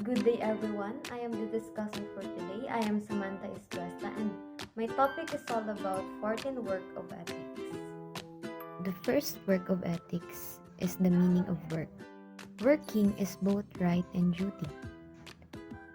Good day everyone. I am the discussant for today. I am Samantha Estuesta and my topic is all about 14 work of ethics. The first work of ethics is the meaning of work. Working is both right and duty.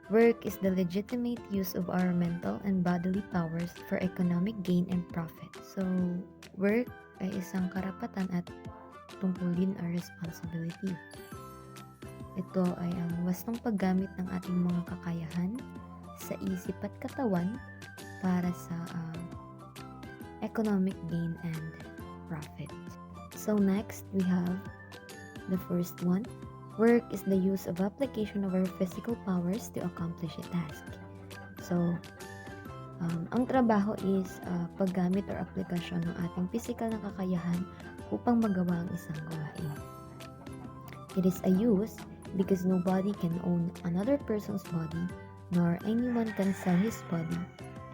Work is the legitimate use of our mental and bodily powers for economic gain and profit. So, work ay isang karapatan at tungkulin or responsibility. Ito ay ang wastong paggamit ng ating mga kakayahan sa isip at katawan para sa economic gain and profit. So next, we have the first one. Work is the use of application of our physical powers to accomplish a task. So, ang trabaho is paggamit or aplikasyon ng ating physical na kakayahan upang magawa ang isang gawain. It is a use because nobody can own another person's body, nor anyone can sell his body,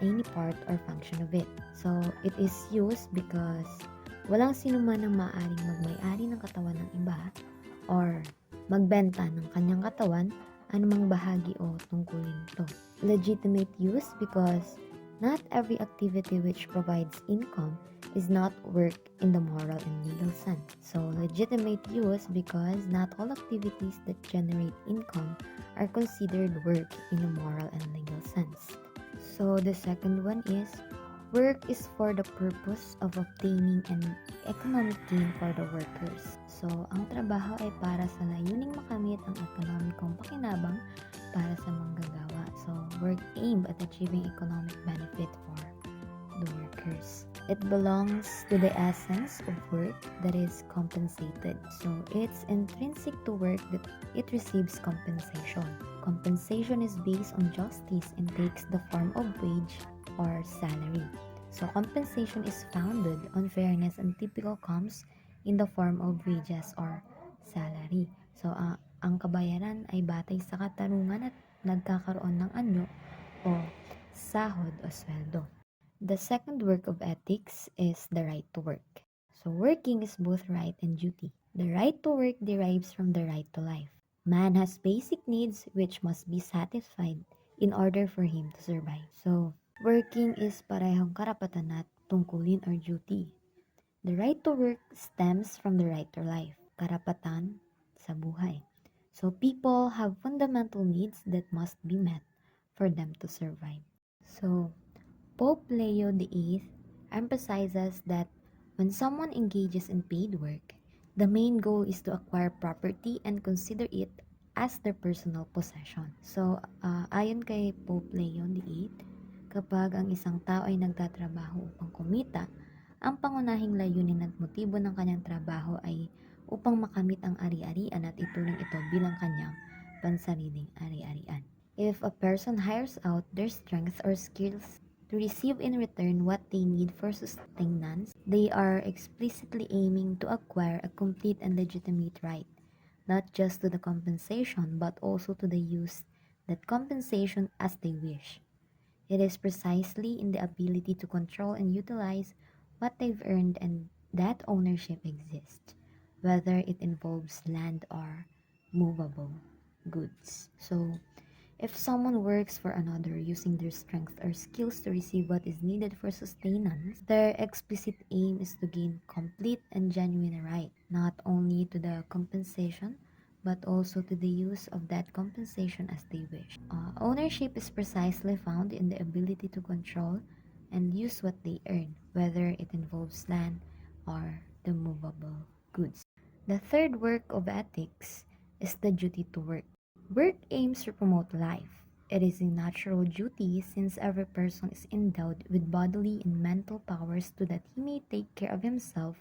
any part or function of it. So, it is used because walang sino man ang maaaring magmay-ari ng katawan ng iba or magbenta ng kanyang katawan anumang bahagi o tungkulin ito. Legitimate use because not every activity which provides income is not work in the moral and legal sense. So, legitimate use because not all activities that generate income are considered work in a moral and legal sense. So, the second one is work is for the purpose of obtaining an economic gain for the workers. So, ang trabaho ay para sa layuning makamit ang ekonomikong pakinabang para sa manggagawa. So, work aimed at achieving economic benefit for the workers. It belongs to the essence of work that is compensated. So, it's intrinsic to work that it receives compensation. Compensation is based on justice and takes the form of wage or salary. So, compensation is founded on fairness and typical comes in the form of wages or salary. So, ang kabayaran ay batay sa katarungan at nagkakaroon ng anyo o sahod o sweldo. The second work of ethics is the right to work. So, working is both right and duty. The right to work derives from the right to life. Man has basic needs which must be satisfied in order for him to survive. So, working is parehong karapatan at tungkulin or duty. The right to work stems from the right to life, karapatan sa buhay. So, people have fundamental needs that must be met for them to survive. So, Pope Leo VIII emphasizes that when someone engages in paid work, the main goal is to acquire property and consider it as their personal possession. So, ayon kay Pope Leo VIII, kapag ang isang tao ay nagtatrabaho upang kumita, ang pangunahing layunin at motibo ng kanyang trabaho ay upang makamit ang ari-arian at ituring ito bilang kanyang pansariling ari-arian. If a person hires out their strengths or skills to receive in return what they need for sustenance, they are explicitly aiming to acquire a complete and legitimate right, not just to the compensation but also to the use that compensation as they wish. It is precisely in the ability to control and utilize what they've earned and that ownership exists, whether it involves land or movable goods. So, if someone works for another using their strength or skills to receive what is needed for sustenance, their explicit aim is to gain complete and genuine right, not only to the compensation, but also to the use of that compensation as they wish. Ownership is precisely found in the ability to control and use what they earn, whether it involves land or the movable goods. The third work of ethics is the duty to work. Work aims to promote life. It is a natural duty since every person is endowed with bodily and mental powers so that he may take care of himself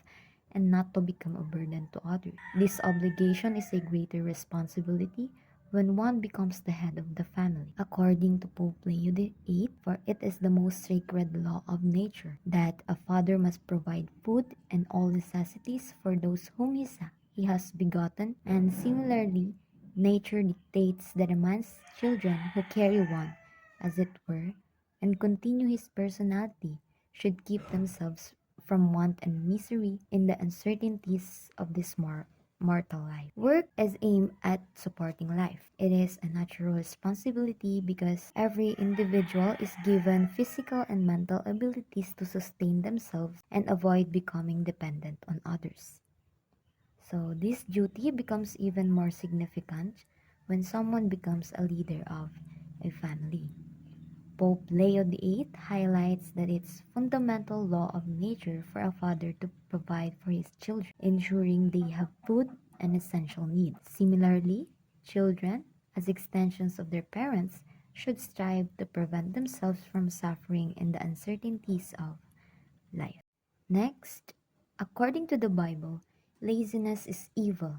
and not to become a burden to others. This obligation is a greater responsibility when one becomes the head of the family. According to Pope Leo VIII, for it is the most sacred law of nature that a father must provide food and all necessities for those whom he has begotten, and similarly, nature dictates that a man's children who carry one, as it were, and continue his personality, should keep themselves from want and misery in the uncertainties of this mortal life. Work is aimed at supporting life. It is a natural responsibility because every individual is given physical and mental abilities to sustain themselves and avoid becoming dependent on others. So this duty becomes even more significant when someone becomes a leader of a family. Pope Leo VIII highlights that it's fundamental law of nature for a father to provide for his children, ensuring they have food and essential needs. Similarly, children, as extensions of their parents, should strive to prevent themselves from suffering in the uncertainties of life. Next, according to the Bible, laziness is evil.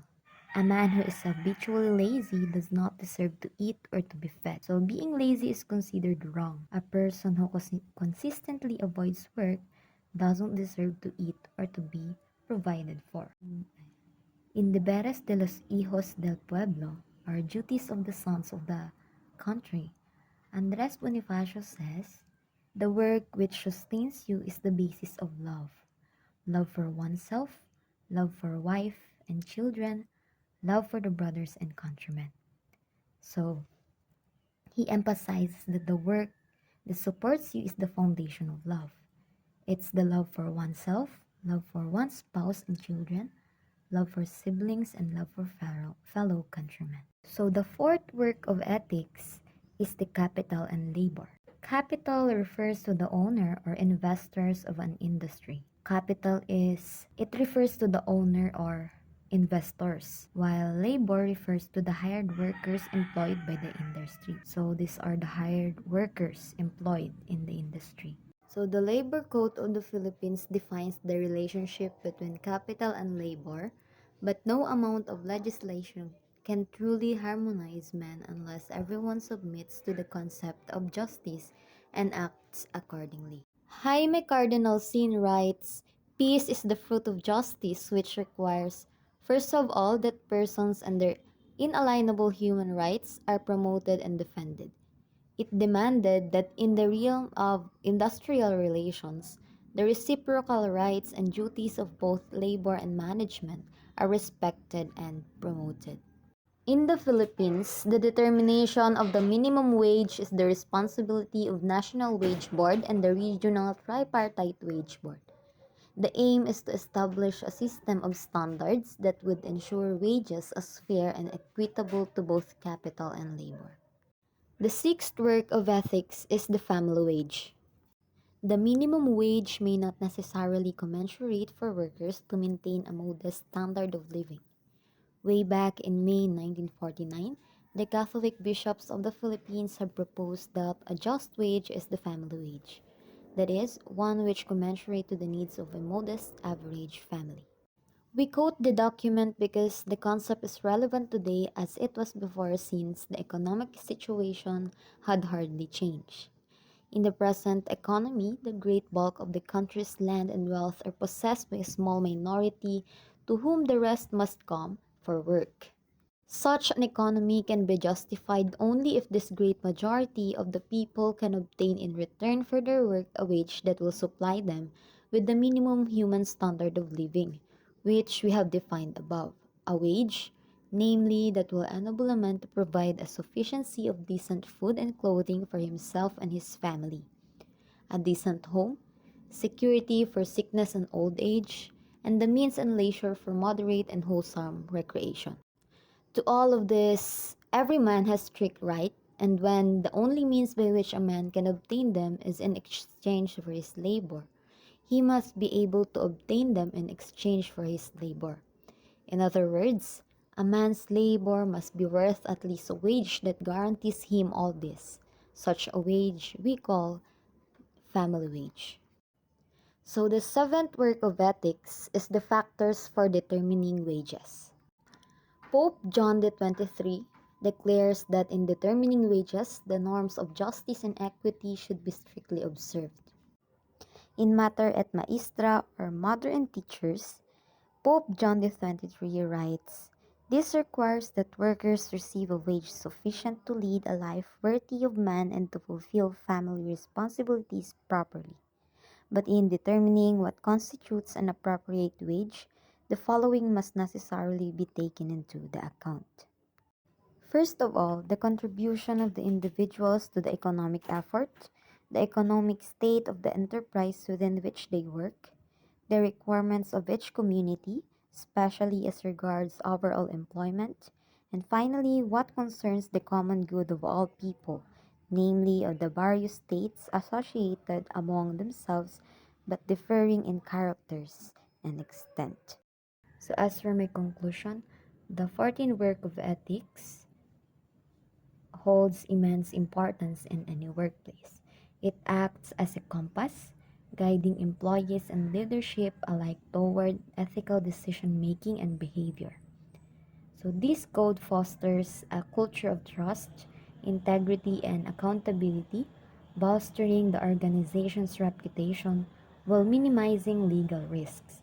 A man who is habitually lazy does not deserve to eat or to be fed. So being lazy is considered wrong. A person who consistently avoids work doesn't deserve to eat or to be provided for. In Deberes de los Hijos del Pueblo, or Duties of the Sons of the Country, Andres Bonifacio says, "The work which sustains you is the basis of love. Love for oneself, love for wife and children, love for the brothers and countrymen." So, he emphasizes that the work that supports you is the foundation of love. It's the love for oneself, love for one's spouse and children, love for siblings, and love for fellow countrymen. So the fourth work of ethics is the capital and labor. Capital refers to the owner or investors of an industry. It refers to the owner or investors, while labor refers to the hired workers employed by the industry. So these are the hired workers employed in the industry. So the Labor Code of the Philippines defines the relationship between capital and labor, but no amount of legislation can truly harmonize men unless everyone submits to the concept of justice and acts accordingly. Jaime Cardinal Sin writes, "Peace is the fruit of justice, which requires, first of all, that persons and their inalienable human rights are promoted and defended. It demanded that in the realm of industrial relations, the reciprocal rights and duties of both labor and management are respected and promoted." In the Philippines, the determination of the minimum wage is the responsibility of National Wage Board and the Regional Tripartite Wage Board. The aim is to establish a system of standards that would ensure wages as fair and equitable to both capital and labor. The sixth work of ethics is the family wage. The minimum wage may not necessarily commensurate for workers to maintain a modest standard of living. Way back in May 1949, the Catholic bishops of the Philippines have proposed that a just wage is the family wage. That is, one which commensurate to the needs of a modest average family. We quote the document because the concept is relevant today as it was before, since the economic situation had hardly changed. In the present economy, the great bulk of the country's land and wealth are possessed by a small minority to whom the rest must come for work. Such an economy can be justified only if this great majority of the people can obtain in return for their work a wage that will supply them with the minimum human standard of living, which we have defined above. A wage, namely, that will enable a man to provide a sufficiency of decent food and clothing for himself and his family, a decent home, security for sickness and old age, and the means and leisure for moderate and wholesome recreation. To all of this, every man has strict right, and when the only means by which a man can obtain them is in exchange for his labor, he must be able to obtain them in exchange for his labor. In other words, a man's labor must be worth at least a wage that guarantees him all this. Such a wage we call family wage. So the seventh work of ethics is the factors for determining wages. Pope John the 23 declares that in determining wages, the norms of justice and equity should be strictly observed. In Mater et Maestra, or Mother and Teachers, Pope John the 23 writes, "This requires that workers receive a wage sufficient to lead a life worthy of man and to fulfill family responsibilities properly. But in determining what constitutes an appropriate wage, the following must necessarily be taken into the account. First of all, the contribution of the individuals to the economic effort, the economic state of the enterprise within which they work, the requirements of each community, especially as regards overall employment, and finally, what concerns the common good of all people, namely of the various states associated among themselves but differing in characters and extent. So, as for my conclusion, the 14 work of ethics holds immense importance in any workplace. It acts as a compass, guiding employees and leadership alike toward ethical decision making and behavior. So, this code fosters a culture of trust, integrity, and accountability, bolstering the organization's reputation while minimizing legal risks.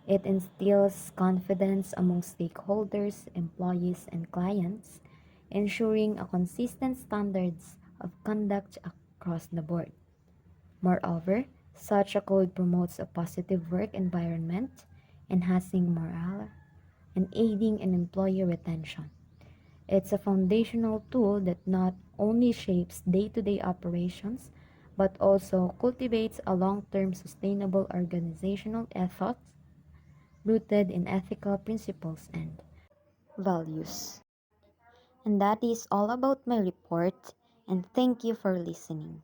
It instills confidence among stakeholders, employees, and clients, ensuring a consistent standards of conduct across the board. Moreover, such a code promotes a positive work environment, enhancing morale and aiding in employee retention. It's a foundational tool that not only shapes day to day operations but also cultivates a long term sustainable organizational ethos rooted in ethical principles and values. And that is all about my report, and thank you for listening.